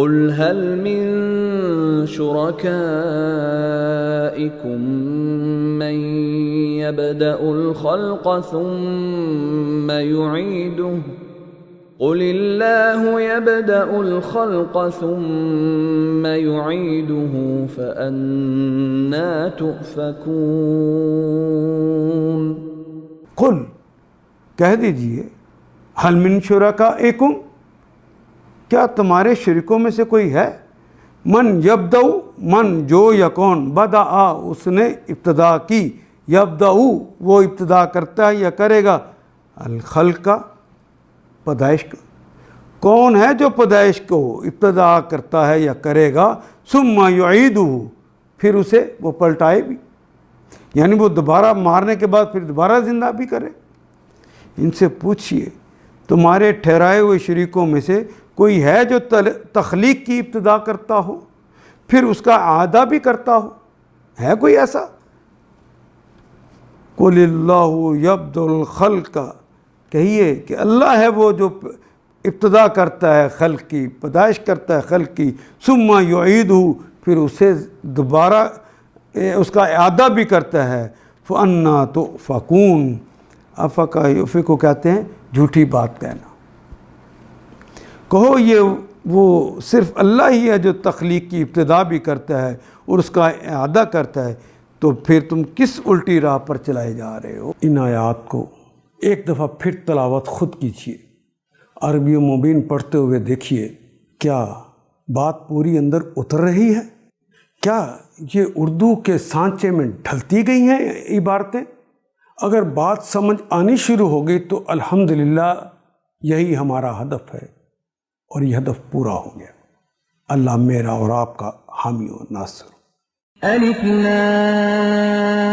قل هل من شركائكم من يبدأ الخلق ثم يعيده قل الله يبدأ الخلق ثم يعيده فأنى تؤفكون۔ قل کہہ دیجئے، حل من شرکائکم، کیا تمہارے شریکوں میں سے کوئی ہے، من یبدأ، من جو یا کون، بدأ اس نے ابتدا کی، یبدأ وہ ابتدا کرتا ہے یا کرے گا، الخلق پیدائش کا، کون ہے جو پیدائش کو ابتدا کرتا ہے یا کرے گا، ثم یعیدہ پھر اسے وہ پلٹائے بھی، یعنی وہ دوبارہ مارنے کے بعد پھر دوبارہ زندہ بھی کرے۔ ان سے پوچھئے تمہارے ٹھہرائے ہوئے شریکوں میں سے کوئی ہے جو تخلیق کی ابتدا کرتا ہو پھر اس کا اعادہ بھی کرتا ہو، ہے کوئی ایسا؟ قل اللہ یبدأ الخلق، کہیے کہ اللہ ہے وہ جو ابتدا کرتا ہے خلق کی، پیدائش کرتا ہے خلق کی، ثم یعیدہ پھر اسے دوبارہ اس کا اعادہ بھی کرتا ہے، فَأَنَّى تُؤْفَكُونَ، افقا یؤفک کو کہتے ہیں جھوٹی بات کہنا۔ کہو یہ وہ صرف اللہ ہی ہے جو تخلیق کی ابتدا بھی کرتا ہے اور اس کا اعادہ کرتا ہے، تو پھر تم کس الٹی راہ پر چلائے جا رہے ہو؟ ان آیات کو ایک دفعہ پھر تلاوت خود کیجیے، عربی و مبین پڑھتے ہوئے دیکھیے کیا بات پوری اندر اتر رہی ہے، کیا یہ اردو کے سانچے میں ڈھلتی گئی ہیں عبارتیں؟ اگر بات سمجھ آنی شروع ہو گئی تو الحمدللہ یہی ہمارا ہدف ہے اور یہ ہدف پورا ہو گیا۔ اللہ میرا اور آپ کا حامی و ناصر۔ الف لام